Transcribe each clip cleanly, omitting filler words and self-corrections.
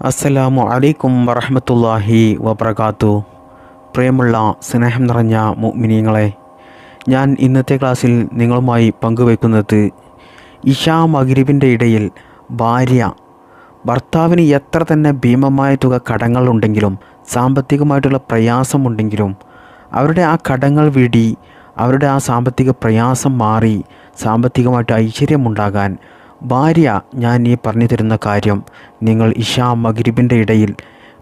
അസ്സലാമു അലൈക്കും വറഹ്മത്തുള്ളാഹി വബറകാത്തു. പ്രിയമുള്ള സ്നേഹം നിറഞ്ഞ മുഅ്മിനീങ്ങളെ, ഞാൻ ഇന്നത്തെ ക്ലാസ്സിൽ നിങ്ങളുമായി പങ്കുവയ്ക്കുന്നത് ഇശാ മഗ്രിബിൻ്റെ ഇടയിൽ ഭാര്യ ഭർത്താവിന് എത്ര തന്നെ ഭീമമായ തുക കടങ്ങളുണ്ടെങ്കിലും സാമ്പത്തികമായിട്ടുള്ള പ്രയാസമുണ്ടെങ്കിലും അവരുടെ ആ കടങ്ങൾ വീടി അവരുടെ ആ സാമ്പത്തിക പ്രയാസം മാറി സാമ്പത്തികമായിട്ട് ഐശ്വര്യമുണ്ടാകാൻ ഭാര്യ ഞാൻ ഈ പറഞ്ഞു തരുന്ന കാര്യം നിങ്ങൾ ഇശാ മഗ്രിബിൻ്റെ ഇടയിൽ,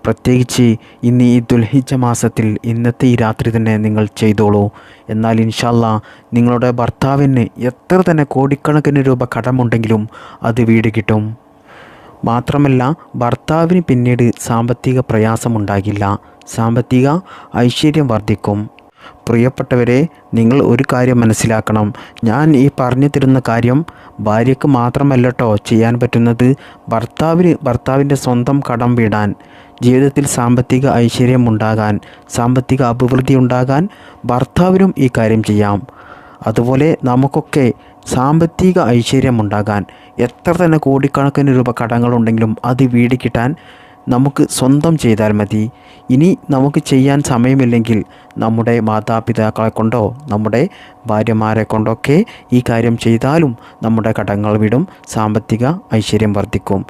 പ്രത്യേകിച്ച് ഇന്ന് ഈ ദുൽഹിജ്ജ മാസത്തിൽ ഇന്നത്തെ ഈ രാത്രി തന്നെ നിങ്ങൾ ചെയ്തോളൂ. എന്നാൽ ഇൻഷാ അല്ലാ നിങ്ങളുടെ ഭർത്താവിന് എത്ര തന്നെ കോടിക്കണക്കിന് രൂപ കടമുണ്ടെങ്കിലും അത് വീട് കിട്ടും. മാത്രമല്ല ഭർത്താവിന് പിന്നീട് സാമ്പത്തിക പ്രയാസമുണ്ടാകില്ല, സാമ്പത്തിക ഐശ്വര്യം വർദ്ധിക്കും. പ്രിയപ്പെട്ടവരെ, നിങ്ങൾ ഒരു കാര്യം മനസ്സിലാക്കണം. ഞാൻ ഈ പറഞ്ഞു തരുന്ന കാര്യം ഭാര്യയ്ക്ക് മാത്രമല്ല കേട്ടോ ചെയ്യാൻ പറ്റുന്നത്. ഭർത്താവിൻ്റെ സ്വന്തം കടം വീടാൻ, ജീവിതത്തിൽ സാമ്പത്തിക ഐശ്വര്യം ഉണ്ടാകാൻ, സാമ്പത്തിക അഭിവൃദ്ധി ഉണ്ടാകാൻ ഭർത്താവിനും ഈ കാര്യം ചെയ്യാം. അതുപോലെ നമുക്കൊക്കെ സാമ്പത്തിക ഐശ്വര്യമുണ്ടാകാൻ എത്ര തന്നെ കോടിക്കണക്കിന് രൂപ കടങ്ങളുണ്ടെങ്കിലും അത് വീട് കിട്ടാൻ നമുക്ക് സ്വന്തം ചെയ്താൽ മതി. ഇനി നമുക്ക് ചെയ്യാൻ സമയമില്ലെങ്കിൽ നമ്മുടെ മാതാപിതാക്കളെ കൊണ്ടോ നമ്മുടെ ഭാര്യമാരെ കൊണ്ടൊക്കെ ഈ കാര്യം ചെയ്താലും നമ്മുടെ കടങ്ങൾ വിടും, സാമ്പത്തിക ഐശ്വര്യം വർദ്ധിക്കും.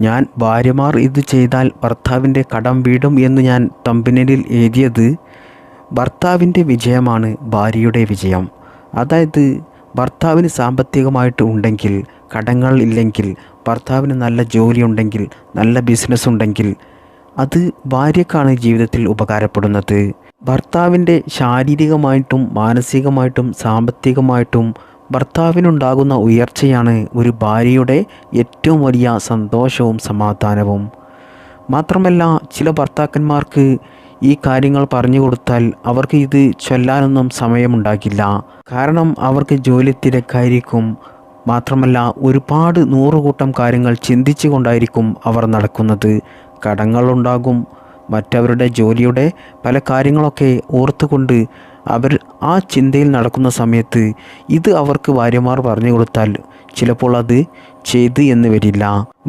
ഞാൻ ഭാര്യമാർ ഇത് ചെയ്താൽ ഭർത്താവിൻ്റെ കടം വീടും എന്ന് ഞാൻ തമ്പനയിലിൽ എഴുതിയത് ഭർത്താവിൻ്റെ വിജയമാണ് ഭാര്യയുടെ വിജയം. അതായത് ഭർത്താവിന് സാമ്പത്തികമായിട്ട് ഉണ്ടെങ്കിൽ, കടങ്ങൾ ഇല്ലെങ്കിൽ, ഭർത്താവിന് നല്ല ജോലി ഉണ്ടെങ്കിൽ, നല്ല ബിസിനസ് ഉണ്ടെങ്കിൽ അത് ഭാര്യക്കാണ് ജീവിതത്തിൽ ഉപകാരപ്പെടുന്നത്. ഭർത്താവിൻ്റെ ശാരീരികമായിട്ടും മാനസികമായിട്ടും സാമ്പത്തികമായിട്ടും ഭർത്താവിനുണ്ടാകുന്ന ഉയർച്ചയാണ് ഒരു ഭാര്യയുടെ ഏറ്റവും വലിയ സന്തോഷവും സമാധാനവും. മാത്രമല്ല ചില ഭർത്താക്കന്മാർക്ക് ഈ കാര്യങ്ങൾ പറഞ്ഞു കൊടുത്താൽ അവർക്ക് ഇത് ചൊല്ലാനൊന്നും സമയമുണ്ടാകില്ല. കാരണം അവർക്ക് ജോലി തിരക്കായിരിക്കും. മാത്രമല്ല ഒരുപാട് നൂറുകൂട്ടം കാര്യങ്ങൾ ചിന്തിച്ചു കൊണ്ടായിരിക്കും അവർ നടക്കുന്നത്. കടങ്ങളുണ്ടാകും, മറ്റവരുടെ ജോലിയുടെ പല കാര്യങ്ങളൊക്കെ ഓർത്തുകൊണ്ട് അവർ ആ ചിന്തയിൽ നടക്കുന്ന സമയത്ത് ഇത് അവർക്ക് ഭാര്യമാർ പറഞ്ഞു കൊടുത്താൽ ചിലപ്പോൾ അത് ചെയ്ത് എന്ന് വരില്ല.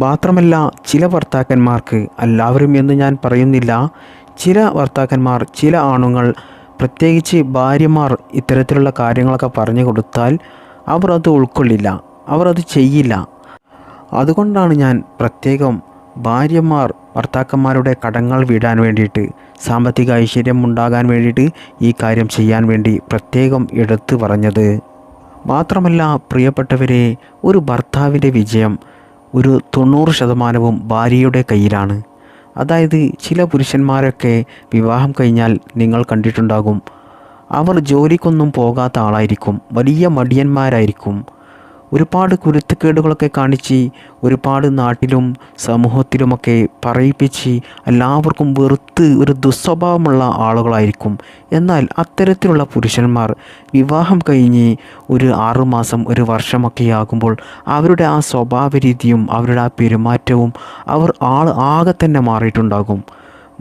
മാത്രമല്ല ചില ഭർത്താക്കന്മാർക്ക്, എല്ലാവരും എന്ന് ഞാൻ പറയുന്നില്ല, ചില ഭർത്താക്കന്മാർ, ചില ആണുങ്ങൾ, പ്രത്യേകിച്ച് ഭാര്യമാർ ഇത്തരത്തിലുള്ള കാര്യങ്ങളൊക്കെ പറഞ്ഞു കൊടുത്താൽ അവർ അത് ഉൾക്കൊള്ളില്ല, അവർ അത് ചെയ്യില്ല. അതുകൊണ്ടാണ് ഞാൻ പ്രത്യേകം ഭാര്യമാർ ഭർത്താക്കന്മാരുടെ കടങ്ങൾ വീടാൻ വേണ്ടിയിട്ട്, സാമ്പത്തിക ഐശ്വര്യം ഉണ്ടാകാൻ വേണ്ടിയിട്ട് ഈ കാര്യം ചെയ്യാൻ വേണ്ടി പ്രത്യേകം എടുത്തു പറഞ്ഞത്. മാത്രമല്ല പ്രിയപ്പെട്ടവരെ, ഒരു ഭർത്താവിൻ്റെ വിജയം ഒരു 90% ഭാര്യയുടെ കയ്യിലാണ്. അതായത് ചില പുരുഷന്മാരൊക്കെ വിവാഹം കഴിഞ്ഞാൽ നിങ്ങൾ കണ്ടിട്ടുണ്ടാകും, അവർ ജോലിക്കൊന്നും പോകാത്ത ആളായിരിക്കും, വലിയ മടിയന്മാരായിരിക്കും. ഒരുപാട് കുരുത്തക്കേടുകളൊക്കെ കാണിച്ച് ഒരുപാട് നാട്ടിലും സമൂഹത്തിലുമൊക്കെ പറയിപ്പിച്ച് എല്ലാവർക്കും വെറുത്ത് ഒരു ദുസ്വഭാവമുള്ള ആളുകളായിരിക്കും. എന്നാൽ അത്തരത്തിലുള്ള പുരുഷന്മാർ വിവാഹം കഴിഞ്ഞ് ഒരു 6 മാസം, ഒരു വർഷമൊക്കെ ആകുമ്പോൾ അവരുടെ ആ സ്വഭാവ രീതിയും അവരുടെ ആ പെരുമാറ്റവും അവർ ആകെ തന്നെ മാറിയിട്ടുണ്ടാകും.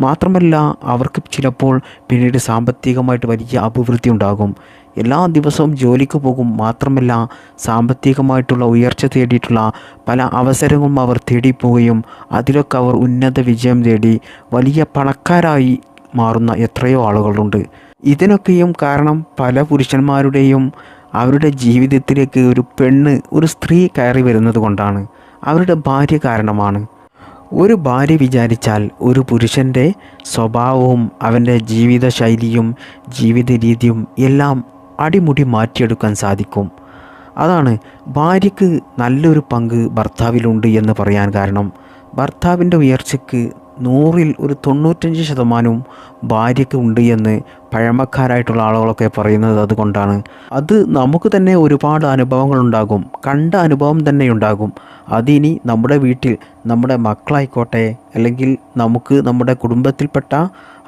മാത്രമല്ല അവർക്ക് ചിലപ്പോൾ പിന്നീട് സാമ്പത്തികമായിട്ട് വലിയ അഭിവൃദ്ധി ഉണ്ടാകും. എല്ലാ ദിവസവും ജോലിക്ക് പോകും. മാത്രമല്ല സാമ്പത്തികമായിട്ടുള്ള ഉയർച്ച തേടിയിട്ടുള്ള പല അവസരങ്ങളും അവർ തേടിപ്പോവുകയും അതിലൊക്കെ അവർ ഉന്നത വിജയം തേടി വലിയ പണക്കാരായി മാറുന്ന എത്രയോ ആളുകളുണ്ട്. ഇതിനൊക്കെയും കാരണം പല പുരുഷന്മാരുടെയും അവരുടെ ജീവിതത്തിലേക്ക് ഒരു പെണ്ണ്, ഒരു സ്ത്രീ കയറി വരുന്നത് കൊണ്ടാണ്. അവരുടെ ഭാര്യ കാരണമാണ്. ഒരു ഭാര്യ വിചാരിച്ചാൽ ഒരു പുരുഷൻ്റെ സ്വഭാവവും അവൻ്റെ ജീവിത ശൈലിയും ജീവിത രീതിയും എല്ലാം അടിമുടി മാറ്റിയെടുക്കാൻ സാധിക്കും. അതാണ് ഭാര്യയ്ക്ക് നല്ലൊരു പങ്ക് ഭർത്താവിലുണ്ട് എന്ന് പറയാൻ കാരണം. ഭർത്താവിൻ്റെ ഉയർച്ചയ്ക്ക് 100ൽ ഒരു 95% ഭാര്യയ്ക്ക് ഉണ്ട് എന്ന് പഴമക്കാരായിട്ടുള്ള ആളുകളൊക്കെ പറയുന്നത് അതുകൊണ്ടാണ്. അത് നമുക്ക് തന്നെ ഒരുപാട് അനുഭവങ്ങളുണ്ടാകും, കണ്ട അനുഭവം തന്നെ ഉണ്ടാകും. അതിനി നമ്മുടെ വീട്ടിൽ നമ്മുടെ മക്കളായിക്കോട്ടെ, അല്ലെങ്കിൽ നമുക്ക് നമ്മുടെ കുടുംബത്തിൽപ്പെട്ട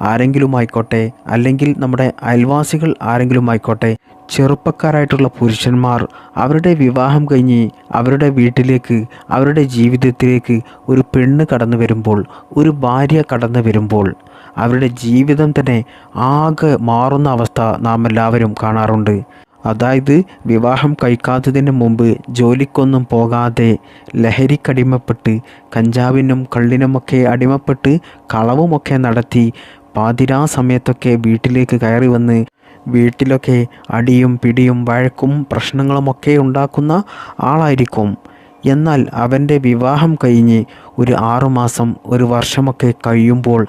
ആരെങ്കിലും ആയിക്കോട്ടെ, അല്ലെങ്കിൽ നമ്മുടെ അയൽവാസികൾ ആരെങ്കിലും ആയിക്കോട്ടെ, ചെറുപ്പക്കാരായിട്ടുള്ള പുരുഷന്മാർ അവരുടെ വിവാഹം കഴിഞ്ഞ് അവരുടെ വീട്ടിലേക്ക്, അവരുടെ ജീവിതത്തിലേക്ക് ഒരു പെണ്ണ് കടന്നു വരുമ്പോൾ, ഒരു ഭാര്യ കടന്നു വരുമ്പോൾ അവരുടെ ജീവിതം തന്നെ ആകെ മാറുന്ന അവസ്ഥ നാം എല്ലാവരും കാണാറുണ്ട്. അതായത് വിവാഹം കഴിക്കാത്തതിന് മുമ്പ് ജോലിക്കൊന്നും പോകാതെ ലഹരിക്കടിമപ്പെട്ട് കഞ്ചാവിനും കള്ളിനുമൊക്കെ അടിമപ്പെട്ട് കളവുമൊക്കെ നടത്തി പാതിരാ സമയത്തൊക്കെ വീട്ടിലേക്ക് കയറി വന്ന് വീട്ടിലൊക്കെ അടിയും പിടിയും വഴക്കും പ്രശ്നങ്ങളുമൊക്കെ ഉണ്ടാക്കുന്ന ആളായിരിക്കും. എന്നാൽ അവൻ്റെ വിവാഹം കഴിഞ്ഞ് ഒരു 6 മാസം 1 വർഷമൊക്കെ കഴിയുമ്പോൾ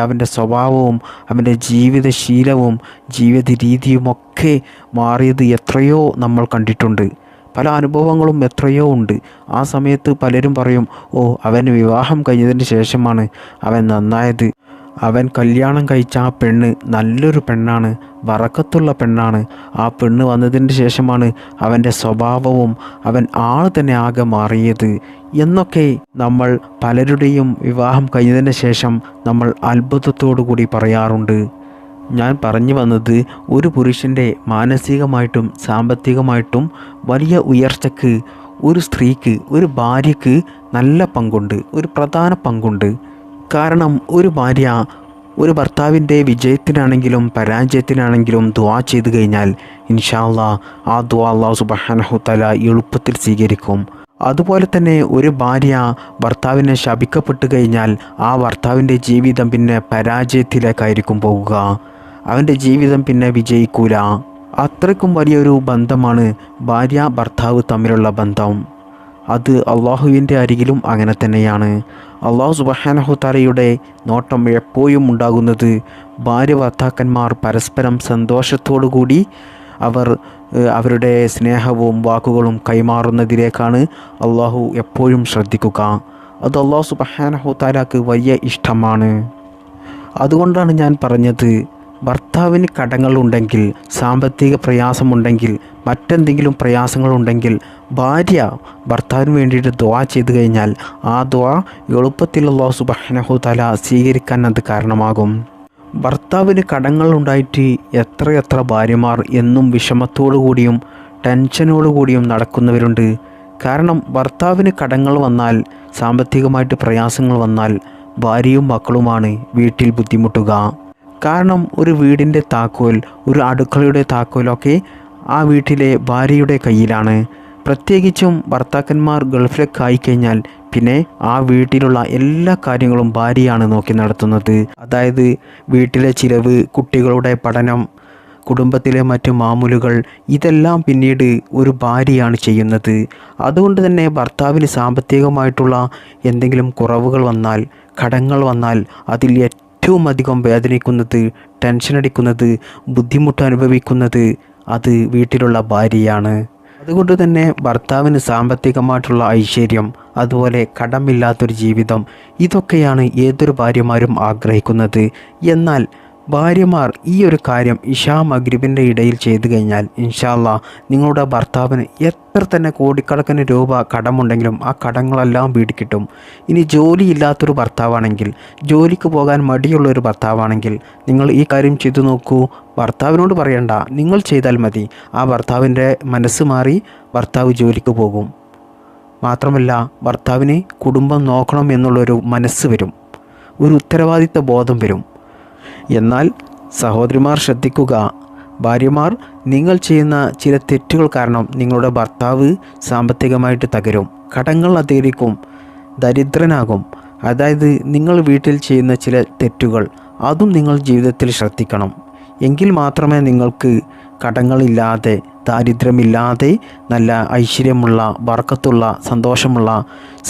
അവൻ്റെ സ്വഭാവവും അവൻ്റെ ജീവിതശീലവും ജീവിത രീതിയുമൊക്കെ മാറിയത് എത്രയോ നമ്മൾ കണ്ടിട്ടുണ്ട്. പല അനുഭവങ്ങളും എത്രയോ ഉണ്ട്. ആ സമയത്ത് പലരും പറയും, ഓ അവന് വിവാഹം കഴിഞ്ഞതിന് ശേഷമാണ് അവൻ നന്നായത്, അവൻ കല്യാണം കഴിച്ച ആ പെണ്ണ് നല്ലൊരു പെണ്ണാണ്, ബറക്കത്തുള്ള പെണ്ണാണ്, ആ പെണ്ണ് വന്നതിന് ശേഷമാണ് അവൻ്റെ സ്വഭാവവും അവൻ ആൾ തന്നെ ആകെ മാറിയത് എന്നൊക്കെ നമ്മൾ പലരുടെയും വിവാഹം കഴിഞ്ഞതിന് ശേഷം നമ്മൾ അത്ഭുതത്തോടു കൂടി പറയാറുണ്ട്. ഞാൻ പറഞ്ഞു വന്നത്, ഒരു പുരുഷൻ്റെ മാനസികമായിട്ടും സാമ്പത്തികമായിട്ടും വലിയ ഉയർച്ചയ്ക്ക് ഒരു സ്ത്രീക്ക്, ഒരു ഭാര്യയ്ക്ക് നല്ല പങ്കുണ്ട്, ഒരു പ്രധാന പങ്കുണ്ട്. കാരണം ഒരു ഭാര്യ ഒരു ഭർത്താവിൻ്റെ വിജയത്തിനാണെങ്കിലും പരാജയത്തിനാണെങ്കിലും ദുആ ചെയ്തു കഴിഞ്ഞാൽ ഇൻഷാ അല്ലാഹ് ആ ദുആ അല്ലാഹു സുബ്ഹാനഹു തആല എളുപ്പത്തിൽ സ്വീകരിക്കും. അതുപോലെ തന്നെ ഒരു ഭാര്യ ഭർത്താവിനെ ശപിക്കപ്പെട്ട് കഴിഞ്ഞാൽ ആ ഭർത്താവിൻ്റെ ജീവിതം പിന്നെ പരാജയത്തിലേക്കായിരിക്കും പോവുക, അവൻ്റെ ജീവിതം പിന്നെ വിജയിക്കൂല. അത്രയ്ക്കും വലിയൊരു ബന്ധമാണ് ഭാര്യ ഭർത്താവ് തമ്മിലുള്ള ബന്ധം. അത് അള്ളാഹുവിൻ്റെ അരികിലും അങ്ങനെ തന്നെയാണ്. അള്ളാഹു സുബ്ഹാനഹു തആലയുടെ നോട്ടം എപ്പോഴും ഉണ്ടാകുന്നത് ഭാര്യ ഭർത്താക്കന്മാർ പരസ്പരം സന്തോഷത്തോടു കൂടി അവരുടെ സ്നേഹവും വാക്കുകളും കൈമാറുന്നതിലേക്കാണ് അള്ളാഹു എപ്പോഴും ശ്രദ്ധിക്കുക. അത് അള്ളാഹു സുബ്ഹാനഹു തആലക്ക് വലിയ ഇഷ്ടമാണ്. അതുകൊണ്ടാണ് ഞാൻ പറഞ്ഞത്, ഭർത്താവിന് കടങ്ങളുണ്ടെങ്കിൽ, സാമ്പത്തിക പ്രയാസമുണ്ടെങ്കിൽ, മറ്റെന്തെങ്കിലും പ്രയാസങ്ങളുണ്ടെങ്കിൽ ഭാര്യ ഭർത്താവിന് വേണ്ടിയിട്ട് ദുആ ചെയ്തു കഴിഞ്ഞാൽ ആ ദുആ എളുപ്പത്തിൽ അല്ലാഹു സുബ്ഹാനഹു തആല സ്വീകരിക്കാൻ അത് കാരണമാകും. ഭർത്താവിന് കടങ്ങളുണ്ടായിട്ട് എത്രയെത്ര ഭാര്യമാർ എന്നും വിഷമത്തോടു കൂടിയും ടെൻഷനോടു കൂടിയും നടക്കുന്നവരുണ്ട്. കാരണം ഭർത്താവിന് കടങ്ങൾ വന്നാൽ, സാമ്പത്തികമായിട്ട് പ്രയാസങ്ങൾ വന്നാൽ ഭാര്യയും മക്കളുമാണ് വീട്ടിൽ ബുദ്ധിമുട്ടുക. കാരണം ഒരു വീടിൻ്റെ താക്കോൽ, ഒരു അടുക്കളയുടെ താക്കോലൊക്കെ ആ വീട്ടിലെ ഭാര്യയുടെ കയ്യിലാണ്. പ്രത്യേകിച്ചും ഭർത്താക്കന്മാർ ഗൾഫിലൊക്കെ ആയിക്കഴിഞ്ഞാൽ പിന്നെ ആ വീട്ടിലുള്ള എല്ലാ കാര്യങ്ങളും ഭാര്യയാണ് നോക്കി നടത്തുന്നത്. അതായത് വീട്ടിലെ ചിലവ്, കുട്ടികളുടെ പഠനം, കുടുംബത്തിലെ മറ്റു മാമൂലുകൾ, ഇതെല്ലാം പിന്നീട് ഒരു ഭാര്യയാണ് ചെയ്യുന്നത്. അതുകൊണ്ട് തന്നെ ഭർത്താവിന് സാമ്പത്തികമായിട്ടുള്ള എന്തെങ്കിലും കുറവുകൾ വന്നാൽ, കടങ്ങൾ വന്നാൽ അതിൽ ഏറ്റവും അധികം വേദനിക്കുന്നത്, ടെൻഷനടിക്കുന്നത്, ബുദ്ധിമുട്ട് അനുഭവിക്കുന്നത് അത് വീട്ടിലുള്ള ഭാര്യയാണ്. അതുകൊണ്ട് തന്നെ ഭർത്താവിന് സാമ്പത്തികമായിട്ടുള്ള ഐശ്വര്യം, അതുപോലെ കടമില്ലാത്തൊരു ജീവിതം, ഇതൊക്കെയാണ് ഏതൊരു ഭാര്യമാരും ആഗ്രഹിക്കുന്നത്. എന്നാൽ ഭാര്യമാർ ഈ ഒരു കാര്യം ഇശാ മഗ്രിബിൻ്റെ ഇടയിൽ ചെയ്തു കഴിഞ്ഞാൽ ഇൻഷാ അല്ലാഹ് നിങ്ങളുടെ ഭർത്താവിന് എത്ര തന്നെ കോടിക്കണക്കിന് രൂപ കടമുണ്ടെങ്കിലും ആ കടങ്ങളെല്ലാം വീടിക്കിട്ടും. ഇനി ജോലിയില്ലാത്തൊരു ഭർത്താവാണെങ്കിൽ, ജോലിക്ക് പോകാൻ മടിയുള്ളൊരു ഭർത്താവാണെങ്കിൽ നിങ്ങൾ ഈ കാര്യം ചെയ്തു നോക്കൂ. ഭർത്താവിനോട് പറയണ്ട, നിങ്ങൾ ചെയ്താൽ മതി. ആ ഭർത്താവിൻ്റെ മനസ്സ് മാറി ഭർത്താവ് ജോലിക്ക് പോകും. മാത്രമല്ല ഭർത്താവിന് കുടുംബം നോക്കണം എന്നുള്ളൊരു മനസ്സ് വരും, ഒരു ഉത്തരവാദിത്ത ബോധം വരും. എന്നാൽ സഹോദരിമാർ ശ്രദ്ധിക്കുക, ഭാര്യമാർ നിങ്ങൾ ചെയ്യുന്ന ചില തെറ്റുകൾ കാരണം നിങ്ങളുടെ ഭർത്താവ് സാമ്പത്തികമായിട്ട് തകരും, കടങ്ങൾ അധികരിക്കും, ദരിദ്രനാകും. അതായത് നിങ്ങൾ വീട്ടിൽ ചെയ്യുന്ന ചില തെറ്റുകൾ അതും നിങ്ങൾ ജീവിതത്തിൽ ശ്രദ്ധിക്കണം. എങ്കിൽ മാത്രമേ നിങ്ങൾക്ക് കടങ്ങളില്ലാതെ, ദാരിദ്ര്യമില്ലാതെ നല്ല ഐശ്വര്യമുള്ള, ബർക്കത്തുള്ള, സന്തോഷമുള്ള,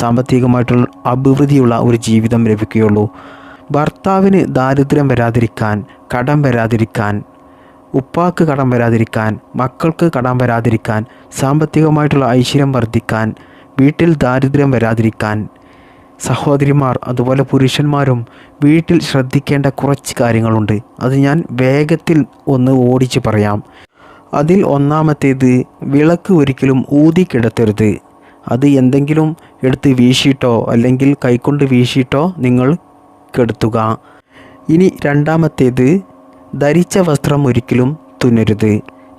സാമ്പത്തികമായിട്ടുള്ള അഭിവൃദ്ധിയുള്ള ഒരു ജീവിതം ലഭിക്കുകയുള്ളൂ. ഭർത്താവിന് ദാരിദ്ര്യം വരാതിരിക്കാൻ, കടം വരാതിരിക്കാൻ, ഉപ്പാക്ക് കടം വരാതിരിക്കാൻ, മക്കൾക്ക് കടം വരാതിരിക്കാൻ, സാമ്പത്തികമായിട്ടുള്ള ഐശ്വര്യം വർദ്ധിക്കാൻ, വീട്ടിൽ ദാരിദ്ര്യം വരാതിരിക്കാൻ സഹോദരിമാർ അതുപോലെ പുരുഷന്മാരും വീട്ടിൽ ശ്രദ്ധിക്കേണ്ട കുറച്ച് കാര്യങ്ങളുണ്ട്. അത് ഞാൻ വേഗത്തിൽ ഒന്ന് ഓടിച്ച് പറയാം. അതിൽ ഒന്നാമത്തേത്, വിളക്ക് ഒരിക്കലും ഊതി കിടത്തരുത്. അത് എന്തെങ്കിലും എടുത്ത് വീശിയിട്ടോ അല്ലെങ്കിൽ കൈകൊണ്ട് വീശിയിട്ടോ നിങ്ങൾ കെടുത്തുക. ഇനി രണ്ടാമത്തേത്, ധരിച്ച വസ്ത്രം ഒരിക്കലും തുന്നരുത്.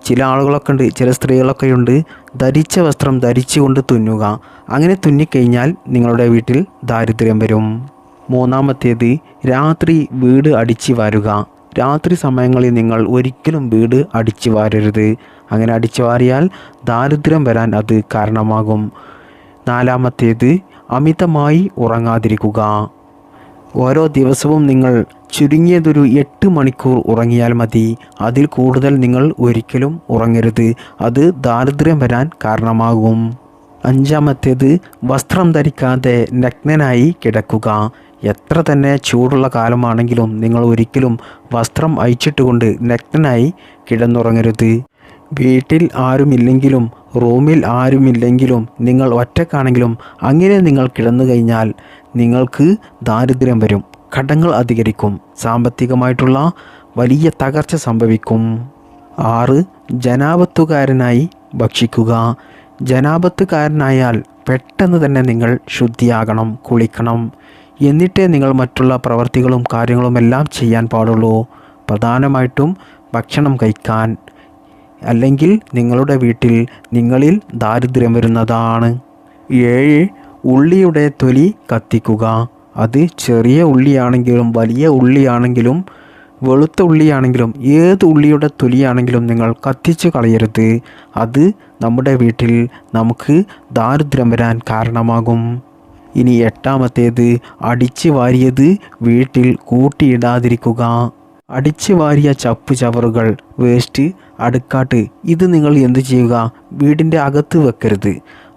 ചില ആളുകളൊക്കെ ഉണ്ട്, ചില സ്ത്രീകളൊക്കെയുണ്ട്, ധരിച്ച വസ്ത്രം ധരിച്ചുകൊണ്ട് തുന്നുക. അങ്ങനെ തുന്നിക്കഴിഞ്ഞാൽ നിങ്ങളുടെ വീട്ടിൽ ദാരിദ്ര്യം വരും. മൂന്നാമത്തേത്, രാത്രി വീട് അടിച്ചു വാരുക. രാത്രി സമയങ്ങളിൽ നിങ്ങൾ ഒരിക്കലും വീട് അടിച്ചു വാരരുത്. അങ്ങനെ അടിച്ചു വാരിയാൽ ദാരിദ്ര്യം വരാൻ അത് കാരണമാകും. 4-ാമത്തേത് അമിതമായി ഉറങ്ങാതിരിക്കുക. ഓരോ ദിവസവും നിങ്ങൾ ചുരുങ്ങിയതൊരു 8 മണിക്കൂർ ഉറങ്ങിയാൽ മതി. അതിൽ കൂടുതൽ നിങ്ങൾ ഒരിക്കലും ഉറങ്ങരുത്. അത് ദാരിദ്ര്യം വരാൻ കാരണമാകും. 5-ാമത്തേത് വസ്ത്രം ധരിക്കാതെ നഗ്നനായി കിടക്കുക. എത്ര തന്നെ ചൂടുള്ള കാലമാണെങ്കിലും നിങ്ങൾ ഒരിക്കലും വസ്ത്രം അഴിച്ചിട്ടുകൊണ്ട് നഗ്നനായി കിടന്നുറങ്ങരുത്. വീട്ടിൽ ആരുമില്ലെങ്കിലും റൂമിൽ ആരുമില്ലെങ്കിലും നിങ്ങൾ ഒറ്റക്കാണെങ്കിലും അങ്ങനെ നിങ്ങൾ കിടന്നു കഴിഞ്ഞാൽ നിങ്ങൾക്ക് ദാരിദ്ര്യം വരും, കടങ്ങൾ അധികരിക്കും, സാമ്പത്തികമായിട്ടുള്ള വലിയ തകർച്ച സംഭവിക്കും. 6. ജനാപത്തുകാരനായി ഭക്ഷിക്കുക. ജനാപത്തുകാരനായാൽ പെട്ടെന്ന് തന്നെ നിങ്ങൾ ശുദ്ധിയാകണം, കുളിക്കണം. എന്നിട്ടേ നിങ്ങൾ മറ്റുള്ള പ്രവർത്തികളും കാര്യങ്ങളുമെല്ലാം ചെയ്യാൻ പാടുള്ളൂ. പ്രധാനമായിട്ടും ഭക്ഷണം കഴിക്കാൻ, അല്ലെങ്കിൽ നിങ്ങളുടെ വീട്ടിൽ നിങ്ങളിൽ ദാരിദ്ര്യം വരുന്നതാണ്. 7. ഉള്ളിയുടെ തൊലി കത്തിക്കുക. അത് ചെറിയ ഉള്ളിയാണെങ്കിലും വലിയ ഉള്ളിയാണെങ്കിലും വെളുത്ത ഉള്ളിയാണെങ്കിലും ഏത് ഉള്ളിയുടെ തൊലിയാണെങ്കിലും നിങ്ങൾ കത്തിച്ചു കളയരുത്. അത് നമ്മുടെ വീട്ടിൽ നമുക്ക് ദാരിദ്ര്യം വരാൻ കാരണമാകും. ഇനി 8-ാമത്തേത് അടിച്ചു വാരിയത് വീട്ടിൽ കൂട്ടിയിടാതിരിക്കുക. അടിച്ചു വാരിയ ചപ്പ് ചവറുകൾ, വേസ്റ്റ്, അടുക്കാട്ട് ഇത് നിങ്ങൾ എന്ത് ചെയ്യുക? വീടിൻ്റെ അകത്ത് വെക്കരുത്.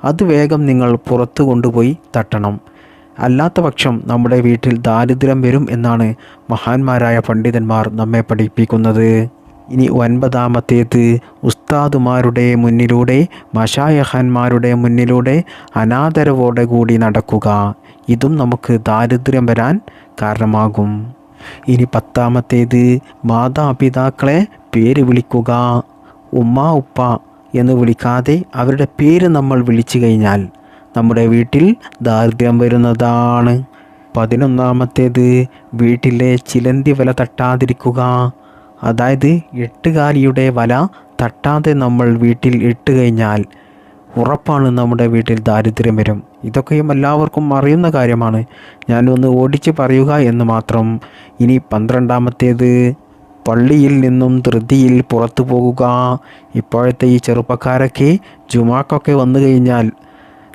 അത് വേഗം നിങ്ങൾ പുറത്ത് കൊണ്ടുപോയി തട്ടണം. അല്ലാത്ത പക്ഷം നമ്മുടെ വീട്ടിൽ ദാരിദ്ര്യം വരും എന്നാണ് മഹാന്മാരായ പണ്ഡിതന്മാർ നമ്മെ പഠിപ്പിക്കുന്നത്. ഇനി 9-ാമത്തേത് ഉസ്താദുമാരുടെ മുന്നിലൂടെ, മശായഖന്മാരുടെ മുന്നിലൂടെ അനാദരവോടെ കൂടി നടക്കുക. ഇതും നമുക്ക് ദാരിദ്ര്യം വരാൻ കാരണമാകും. ഇനി 10-ാമത്തേത് മാതാപിതാക്കളെ പേര് വിളിക്കുക. ഉമ്മ, ഉപ്പ എന്ന് വിളിക്കാതെ അവരുടെ പേര് നമ്മൾ വിളിച്ചു കഴിഞ്ഞാൽ നമ്മുടെ വീട്ടിൽ ദാരിദ്ര്യം വരുന്നതാണ്. 11-ാമത്തേത് വീട്ടിലെ ചിലന്തി വല തട്ടാതിരിക്കുക. അതായത് 8 കാലിയുടെ വല തട്ടാതെ നമ്മൾ വീട്ടിൽ ഇട്ട് കഴിഞ്ഞാൽ ഉറപ്പാണ് നമ്മുടെ വീട്ടിൽ ദാരിദ്ര്യം വരും. ഇതൊക്കെയും എല്ലാവർക്കും അറിയുന്ന കാര്യമാണ്, ഞാനൊന്ന് ഓടിച്ച് പറയുക എന്ന് മാത്രം. ഇനി 12-ാമത്തേത് പള്ളിയിൽ നിന്നും ധൃതിയിൽ പുറത്തു പോകുക. ഇപ്പോഴത്തെ ഈ ചെറുപ്പക്കാരൊക്കെ ജുമാക്കൊക്കെ വന്നു കഴിഞ്ഞാൽ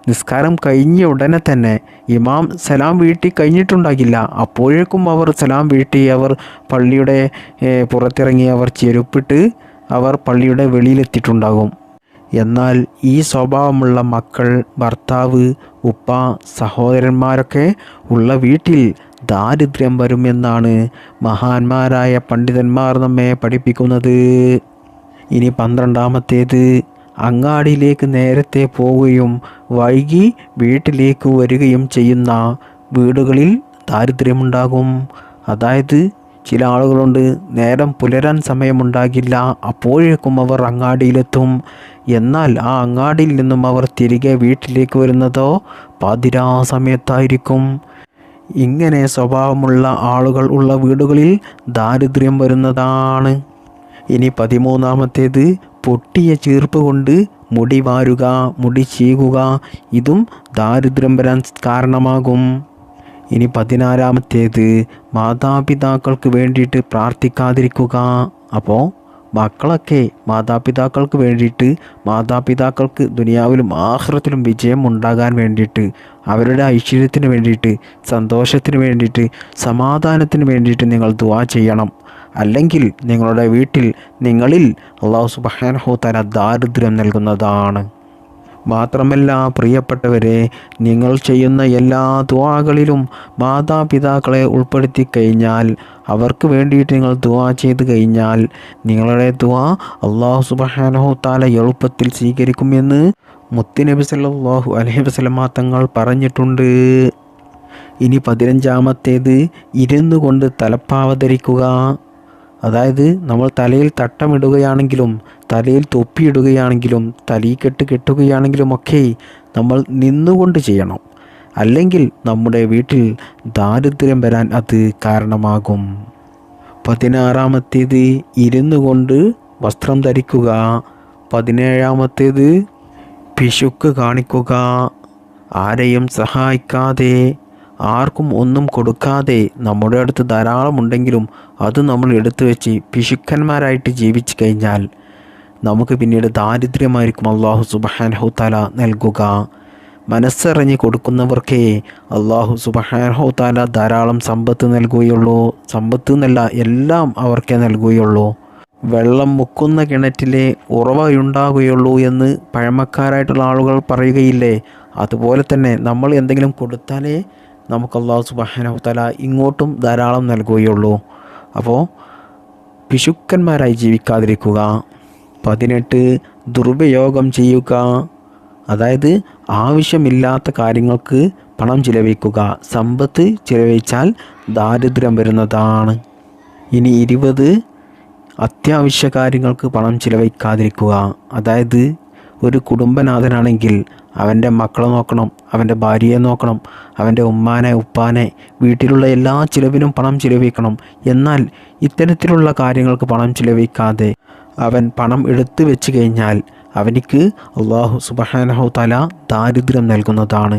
നിസ്കാരം കഴിഞ്ഞ ഉടനെ തന്നെ ഇമാം സലാം വീട്ടി കഴിഞ്ഞിട്ടുണ്ടാകില്ല. അപ്പോഴേക്കും അവർ സലാം വീട്ടി അവർ പള്ളിയുടെ പുറത്തിറങ്ങി അവർ ചെരുപ്പിട്ട് അവർ പള്ളിയുടെ വെളിയിലെത്തിയിട്ടുണ്ടാകും. എന്നാൽ ഈ സ്വഭാവമുള്ള മക്കൾ, ഭർത്താവ്, ഉപ്പ, സഹോദരന്മാരൊക്കെ ഉള്ള വീട്ടിൽ ദാരിദ്ര്യം വരുമെന്നാണ് മഹാന്മാരായ പണ്ഡിതന്മാർ നമ്മെ പഠിപ്പിക്കുന്നത്. ഇനി 12-ാമത്തേത് അങ്ങാടിയിലേക്ക് നേരത്തെ പോവുകയും വൈകി വീട്ടിലേക്ക് വരികയും ചെയ്യുന്ന വീടുകളിൽ ദാരിദ്ര്യമുണ്ടാകും. അതായത് ചില ആളുകളുണ്ട്, നേരം പുലരാൻ സമയമുണ്ടാകില്ല, അപ്പോഴേക്കും അവർ അങ്ങാടിയിലെത്തും. എന്നാൽ ആ അങ്ങാടിയിൽ നിന്നും അവർ തിരികെ വീട്ടിലേക്ക് വരുന്നതോ പാതിരാ സമയത്തായിരിക്കും. ഇങ്ങനെ സ്വഭാവമുള്ള ആളുകൾ ഉള്ള വീടുകളിൽ ദാരിദ്ര്യം വരുന്നതാണ്. ഇനി 13-ാമത്തേത് പൊട്ടിയ ചീർപ്പ് കൊണ്ട് മുടി വാരുക, മുടി ചീകുക. ഇതും ദാരിദ്ര്യം വരാൻ കാരണമാകും. ഇനി 14-ാമത്തേത് മാതാപിതാക്കൾക്ക് വേണ്ടിയിട്ട് പ്രാർത്ഥിക്കാതിരിക്കുക. അപ്പോൾ മക്കളൊക്കെ മാതാപിതാക്കൾക്ക് വേണ്ടിയിട്ട്, മാതാപിതാക്കൾക്ക് ദുനിയാവിലും ആഖിറത്തിലും വിജയം ഉണ്ടാകാൻ വേണ്ടിയിട്ട്, അവരുടെ ഐശ്വര്യത്തിന് വേണ്ടിയിട്ട്, സന്തോഷത്തിന് വേണ്ടിയിട്ട്, സമാധാനത്തിന് വേണ്ടിയിട്ട് നിങ്ങൾ ദുആ ചെയ്യണം. അല്ലെങ്കിൽ നിങ്ങളുടെ വീട്ടിൽ നിങ്ങളിൽ അല്ലാഹു സുബ്ഹാനഹു തആല ദാരിദ്ര്യം നൽകുന്നതാണ്. മാത്രമല്ല പ്രിയപ്പെട്ടവരെ, നിങ്ങൾ ചെയ്യുന്ന എല്ലാ ദുആകളിലും മാതാപിതാക്കളെ ഉൾപ്പെടുത്തി കഴിഞ്ഞാൽ, അവർക്ക് വേണ്ടിയിട്ട് നിങ്ങൾ ദുആ ചെയ്ത് കഴിഞ്ഞാൽ നിങ്ങളുടെ ദുആ അല്ലാഹു സുബ്ഹാനഹു തആല എളുപ്പത്തിൽ സ്വീകരിക്കുമെന്ന് മുത്തുനബി സല്ലല്ലാഹു അലൈഹി വസല്ലമ തങ്ങൾ പറഞ്ഞിട്ടുണ്ട്. ഇനി 15-ാമത്തേത് ഇരുന്നു കൊണ്ട് തലപ്പാവ ധരിക്കുക. അതായത് നമ്മൾ തലയിൽ തട്ടമിടുകയാണെങ്കിലും തലയിൽ തൊപ്പിയിടുകയാണെങ്കിലും തലീക്കെട്ട് കെട്ടുകയാണെങ്കിലും ഒക്കെ നമ്മൾ നിന്നുകൊണ്ട് ചെയ്യണം. അല്ലെങ്കിൽ നമ്മുടെ വീട്ടിൽ ദാരിദ്ര്യം വരാൻ അത് കാരണമാകും. 16-ാമത്തേത് ഇരുന്നു കൊണ്ട് വസ്ത്രം ധരിക്കുക. 17-ാമത്തേത് പിശുക്ക് കാണിക്കുക. ആരെയും സഹായിക്കാതെ ആർക്കും ഒന്നും കൊടുക്കാതെ നമ്മുടെ അടുത്ത് ധാരാളം ഉണ്ടെങ്കിലും അത് നമ്മൾ എടുത്തു വെച്ച് പിശുക്കന്മാരായിട്ട് ജീവിച്ചു കഴിഞ്ഞാൽ നമുക്ക് പിന്നീട് ദാരിദ്ര്യമായിരിക്കും അല്ലാഹു സുബ്ഹാനഹു തആല നൽകുക. മനസ്സറിഞ്ഞ് കൊടുക്കുന്നവർക്കേ അല്ലാഹു സുബ്ഹാനഹു തആല ധാരാളം സമ്പത്ത് നൽകുകയുള്ളൂ. സമ്പത്ത് എന്നല്ല, എല്ലാം അവർക്കേ നൽകുകയുള്ളൂ. വെള്ളം മുക്കുന്ന കിണറ്റിലെ ഉറവയുണ്ടാകുകയുള്ളൂ എന്ന് പഴമക്കാരായിട്ടുള്ള ആളുകൾ പറയുകയില്ലേ? അതുപോലെ തന്നെ നമ്മൾ എന്തെങ്കിലും കൊടുത്താലേ നമുക്ക് അല്ലാഹു സുബ്ഹാനഹു തആല ഇങ്ങോട്ടും ധാരാളം നൽകുകയുള്ളൂ. അപ്പോൾ പിശുക്കന്മാരായി ജീവിക്കാതിരിക്കുക. 18 ദുരുപയോഗം ചെയ്യുക, അതായത് ആവശ്യമില്ലാത്ത കാര്യങ്ങൾക്ക് പണം ചിലവഴിക്കുക. സമ്പത്ത് ചിലവഴിച്ചാൽ ദാരിദ്ര്യം വരുന്നതാണ്. ഇനി 20 അത്യാവശ്യ കാര്യങ്ങൾക്ക് പണം ചിലവഴിക്കാതിരിക്കുക. അതായത് ഒരു കുടുംബനാഥനാണെങ്കിൽ അവൻ്റെ മക്കളെ നോക്കണം, അവൻ്റെ ഭാര്യയെ നോക്കണം, അവൻ്റെ ഉമ്മാനെ ഉപ്പാനെ, വീട്ടിലുള്ള എല്ലാ ചിലവിനും പണം ചിലവഴിക്കണം. എന്നാൽ ഇത്തരത്തിലുള്ള കാര്യങ്ങൾക്ക് പണം ചിലവഴിക്കാതെ അവൻ പണം എടുത്തു വെച്ച് കഴിഞ്ഞാൽ അവനിക്ക് അല്ലാഹു സുബ്ഹാനഹു തആല ദാരിദ്ര്യം നൽകുന്നതാണ്.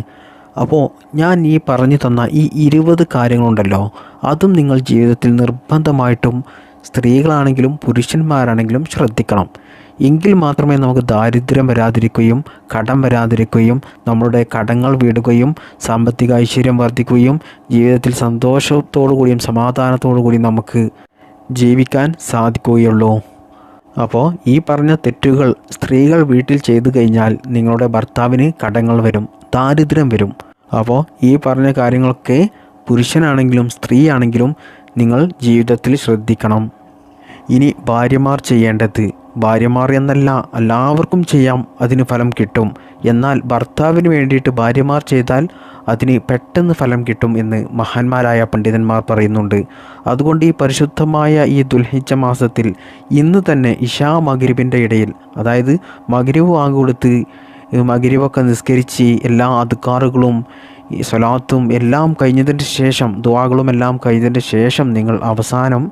അപ്പോൾ ഞാൻ ഈ പറഞ്ഞു തന്ന ഈ 20 കാര്യങ്ങളുണ്ടല്ലോ, അതും നിങ്ങൾ ജീവിതത്തിൽ നിർബന്ധമായിട്ടും സ്ത്രീകളാണെങ്കിലും പുരുഷന്മാരാണെങ്കിലും ശ്രദ്ധിക്കണം. എങ്കിൽ മാത്രമേ നമുക്ക് ദാരിദ്ര്യം വരാതിരിക്കുകയും കടം വരാതിരിക്കുകയും നമ്മളുടെ കടങ്ങൾ വീടുകയും സാമ്പത്തിക ഐശ്വര്യം വർദ്ധിക്കുകയും ജീവിതത്തിൽ സന്തോഷത്തോടു കൂടിയും സമാധാനത്തോടു കൂടിയും നമുക്ക് ജീവിക്കാൻ സാധിക്കുകയുള്ളൂ. അപ്പോൾ ഈ പറഞ്ഞ തെറ്റുകൾ സ്ത്രീകൾ വീട്ടിൽ ചെയ്തു കഴിഞ്ഞാൽ നിങ്ങളുടെ ഭർത്താവിന് കടങ്ങൾ വരും, ദാരിദ്ര്യം വരും. അപ്പോൾ ഈ പറഞ്ഞ കാര്യങ്ങളൊക്കെ പുരുഷനാണെങ്കിലും സ്ത്രീ ആണെങ്കിലും നിങ്ങൾ ജീവിതത്തിൽ ശ്രദ്ധിക്കണം. ഇനി ഭാര്യമാർ ചെയ്യേണ്ടത്, ഭാര്യമാർ എന്നല്ല എല്ലാവർക്കും ചെയ്യാം, അതിന് ഫലം കിട്ടും. എന്നാൽ ഭർത്താവിന് വേണ്ടിയിട്ട് ഭാര്യമാർ ചെയ്താൽ അതിന് പെട്ടെന്ന് ഫലം കിട്ടും എന്ന് മഹാന്മാരായ പണ്ഡിതന്മാർ പറയുന്നുണ്ട്. അതുകൊണ്ട് ഈ പരിശുദ്ധമായ ഈ ദുൽഹിജ്ജ മാസത്തിൽ ഇന്ന് തന്നെ ഇശാ മഗ്രിബിൻ്റെ ഇടയിൽ, അതായത് മഗ്രിബ് വാങ്ങി കൊടുത്ത് മഗ്രിബൊക്കെ നിസ്കരിച്ച് എല്ലാ അദ്കാറുകളും സ്വലാത്തും എല്ലാം കഴിഞ്ഞതിന് ശേഷം, ദുആകളും എല്ലാം കഴിഞ്ഞതിന് ശേഷം നിങ്ങൾ അവസാനം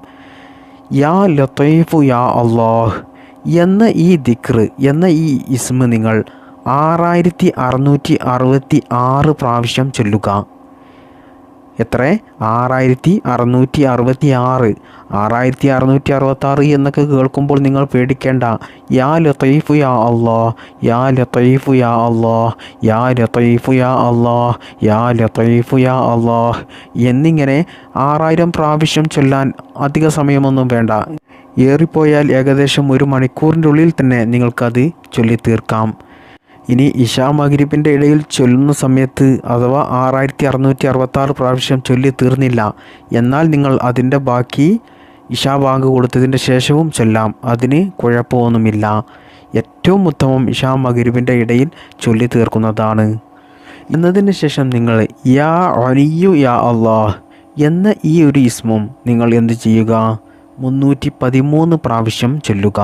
യാ ലത്തീഫു യാ അല്ലാഹ് എന്ന ഈ ദിക്ർ എന്ന ഈ ഇസ്മ നിങ്ങൾ 6666 പ്രാവശ്യം ചൊല്ലുക. എത്ര? 6666. 6666 എന്നൊക്കെ കേൾക്കുമ്പോൾ നിങ്ങൾ പേടിക്കേണ്ട. യാ ലത്തീഫു യാ അല്ലാഹ്, യാ ലത്തീഫു യാ അല്ലാഹ്, യാ ലത്തീഫു യാ അല്ലാഹ്, യാ ലത്തീഫു യാ അല്ലാഹ് എന്നിങ്ങനെ 6000 പ്രാവശ്യം ചൊല്ലാൻ അധിക സമയമൊന്നും വേണ്ട. ഏറിപ്പോയാൽ ഏകദേശം 1 മണിക്കൂറിൻ്റെ ഉള്ളിൽ തന്നെ നിങ്ങൾക്കത് ചൊല്ലി തീർക്കാം. ഇനി ഇശാ മഗ്രിബിൻ്റെ ഇടയിൽ ചൊല്ലുന്ന സമയത്ത് അഥവാ 6666 പ്രാവശ്യം ചൊല്ലി തീർന്നില്ല എന്നാൽ നിങ്ങൾ അതിൻ്റെ ബാക്കി ഇശാ ബാങ്ക് കൊടുത്തതിൻ്റെ ശേഷവും ചൊല്ലാം, അതിന് കുഴപ്പമൊന്നുമില്ല. ഏറ്റവും ഉത്തമം ഇശാ മഗ്രിബിൻ്റെ ഇടയിൽ ചൊല്ലി തീർക്കുന്നതാണ്. എന്നതിന് ശേഷം നിങ്ങൾ യാ അലിയു യാ അല്ലാഹ് എന്ന ഈ ഒരു ഇസ്മും നിങ്ങൾ എന്ത് ചെയ്യുക? 313 പ്രാവശ്യം ചൊല്ലുക.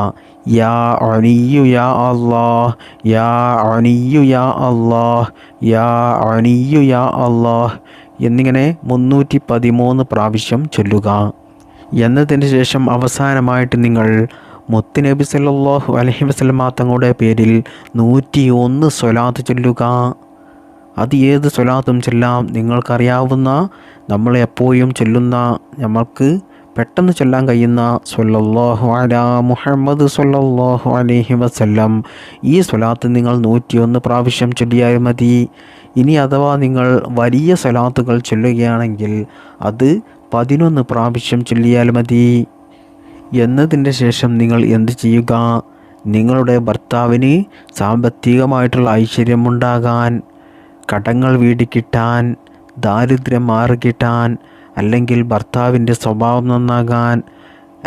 യാ അലിയു യാ അല്ലാഹ്, യാ അലിയു യാ അല്ലാഹ്, യാ അലിയു യാ അല്ലാഹ് എന്നിങ്ങനെ 313 പ്രാവശ്യം ചൊല്ലുക. എന്നതിന് ശേഷം അവസാനമായിട്ട് നിങ്ങൾ മുത്തുനബി സല്ലല്ലാഹു അലൈഹി വസല്ലമ തങ്ങളുടെ പേരിൽ 101 സ്വലാത്ത് ചൊല്ലുക. അത് ഏത് സ്വലാത്തും ചൊല്ലാം, നിങ്ങൾക്കറിയാവുന്ന നമ്മളെപ്പോഴും ചൊല്ലുന്ന, നമ്മൾക്ക് പെട്ടെന്ന് ചൊല്ലാൻ കഴിയുന്ന സ്വല്ലല്ലാഹു അലാ മുഹമ്മദ് സ്വല്ലല്ലാഹു അലൈഹി വസല്ലം ഈ സ്വലാത്ത് നിങ്ങൾ 101 പ്രാവശ്യം ചൊല്ലിയാൽ മതി. ഇനി അഥവാ നിങ്ങൾ വലിയ സ്വലാത്തുകൾ ചൊല്ലുകയാണെങ്കിൽ അത് 11 പ്രാവശ്യം ചൊല്ലിയാൽ മതി. എന്നതിൻ്റെ ശേഷം നിങ്ങൾ എന്ത് ചെയ്യുക? നിങ്ങളുടെ ഭർത്താവിന് സാമ്പത്തികമായിട്ടുള്ള ഐശ്വര്യമുണ്ടാകാൻ, കടങ്ങൾ വീടിക്കിട്ടാൻ, ദാരിദ്ര്യം മാറിക്കിട്ടാൻ, അല്ലെങ്കിൽ ഭർത്താവിൻ്റെ സ്വഭാവം നന്നാകാൻ,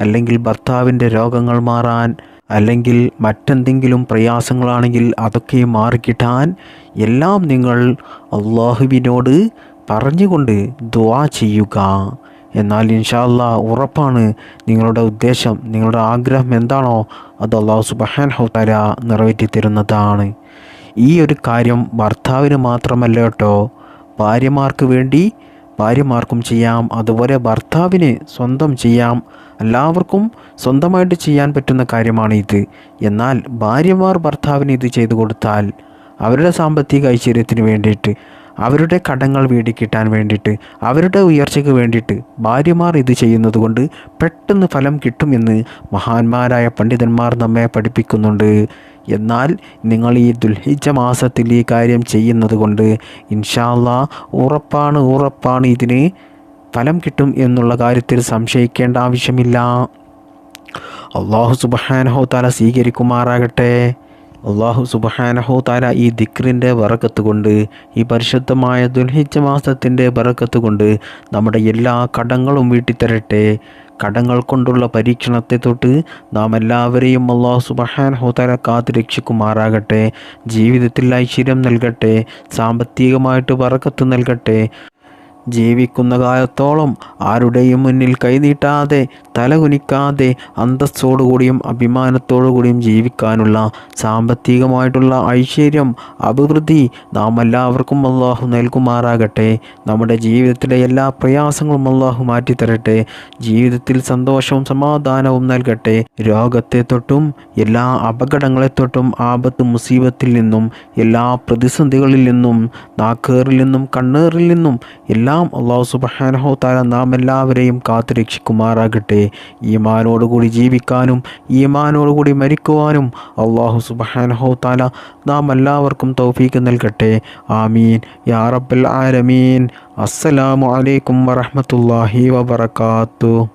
അല്ലെങ്കിൽ ഭർത്താവിൻ്റെ രോഗങ്ങൾ മാറാൻ, അല്ലെങ്കിൽ മറ്റെന്തെങ്കിലും പ്രയാസങ്ങളാണെങ്കിൽ അതൊക്കെ മാറിക്കിട്ടാൻ എല്ലാം നിങ്ങൾ അള്ളാഹുവിനോട് പറഞ്ഞുകൊണ്ട് ദുആ ചെയ്യുക. എന്നാൽ ഇൻഷാ അല്ലാഹ് ഉറപ്പാണ് നിങ്ങളുടെ ഉദ്ദേശം, നിങ്ങളുടെ ആഗ്രഹം എന്താണോ അത് അല്ലാഹു സുബ്ഹാനഹു തആല നിറവേറ്റി തരുന്നതാണ്. ഈ ഒരു കാര്യം ഭർത്താവിന് മാത്രമല്ല കേട്ടോ, ഭാര്യമാർക്ക് വേണ്ടി ഭാര്യമാർക്കും ചെയ്യാം, അതുപോലെ ഭർത്താവിന് സ്വന്തം ചെയ്യാം. എല്ലാവർക്കും സ്വന്തമായിട്ട് ചെയ്യാൻ പറ്റുന്ന കാര്യമാണ് ഇത്. എന്നാൽ ഭാര്യമാർ ഭർത്താവിന് ഇത് ചെയ്തു കൊടുത്താൽ അവരുടെ സാമ്പത്തിക ഐശ്വര്യത്തിന് വേണ്ടിയിട്ട് അവരുടെ കടങ്ങൾ വീടിക്കിട്ടാൻ വേണ്ടിയിട്ട്, അവരുടെ ഉയർച്ചയ്ക്ക് വേണ്ടിയിട്ട് ഭാര്യമാർ ഇത് ചെയ്യുന്നത് കൊണ്ട് പെട്ടെന്ന് ഫലം കിട്ടുമെന്ന് മഹാന്മാരായ പണ്ഡിതന്മാർ നമ്മെ പഠിപ്പിക്കുന്നുണ്ട്. എന്നാൽ നിങ്ങൾ ഈ ദുൽഹിജ്ജ മാസത്തിൽ ഈ കാര്യം ചെയ്യുന്നത് കൊണ്ട് ഇൻഷാ അല്ലാഹ് ഉറപ്പാണ് ഇതിന് ഫലം കിട്ടും എന്നുള്ള കാര്യത്തിൽ സംശയിക്കേണ്ട ആവശ്യമില്ല. അല്ലാഹു സുബ്ഹാനഹു തആല സ്വീകരിക്കുമാറാകട്ടെ. അല്ലാഹു സുബ്ഹാനഹു തആല ഈ ദിക്റിൻ്റെ ബറക്കത്ത് കൊണ്ട്, ഈ പരിശുദ്ധമായ ദുൽഹിജ്ജ മാസത്തിൻ്റെ ബറക്കത്ത് കൊണ്ട് നമ്മുടെ എല്ലാ കടങ്ങളും വീട്ടിത്തരട്ടെ. കടങ്ങൾ കൊണ്ടുള്ള പരീക്ഷണത്തെ തൊട്ട് നാം എല്ലാവരെയും അല്ലാഹു സുബ്ഹാനഹു തആല കാത്ത് രക്ഷിക്കുമാറാകട്ടെ. ജീവിതത്തിൽ ഐശ്വര്യം നൽകട്ടെ, സാമ്പത്തികമായിട്ട് ബറക്കത്ത് നൽകട്ടെ. ജീവിക്കുന്ന കാലത്തോളം ആരുടെയും മുന്നിൽ കൈനീട്ടാതെ, തലകുനിക്കാതെ, അന്തസ്സോടുകൂടിയും അഭിമാനത്തോടുകൂടിയും ജീവിക്കാനുള്ള സാമ്പത്തികമായിട്ടുള്ള ഐശ്വര്യം, അഭിവൃദ്ധി നാം എല്ലാവർക്കും അല്ലാഹു നൽകുമാറാകട്ടെ. നമ്മുടെ ജീവിതത്തിലെ എല്ലാ പ്രയാസങ്ങളും അല്ലാഹു മാറ്റിത്തരട്ടെ. ജീവിതത്തിൽ സന്തോഷവും സമാധാനവും നൽകട്ടെ. രോഗത്തെ തൊട്ടും എല്ലാ അപകടങ്ങളെ തൊട്ടും, ആപത്ത് മുസീബത്തിൽ നിന്നും, എല്ലാ പ്രതിസന്ധികളിൽ നിന്നും, നാക്കേറിൽ നിന്നും, കണ്ണേറിൽ നിന്നും എല്ലാം അല്ലാഹു സുബ്ഹാനഹു തആല നാം എല്ലാവരെയും കാത്തു രക്ഷിക്കുമാറാകട്ടെ. ഈമാനോടുകൂടി ജീവിക്കാനും ഈമാനോടുകൂടി മരിക്കുവാനും അല്ലാഹു സുബ്ഹാനഹു തആല നാം എല്ലാവർക്കും തൗഫീഖ് നൽകട്ടെ. ആമീൻ യാ റബ്ബൽ ആലമീൻ. അസ്സലാമു അലൈക്കും വറഹ്മത്തുള്ളാഹി വബറകാതുഹു.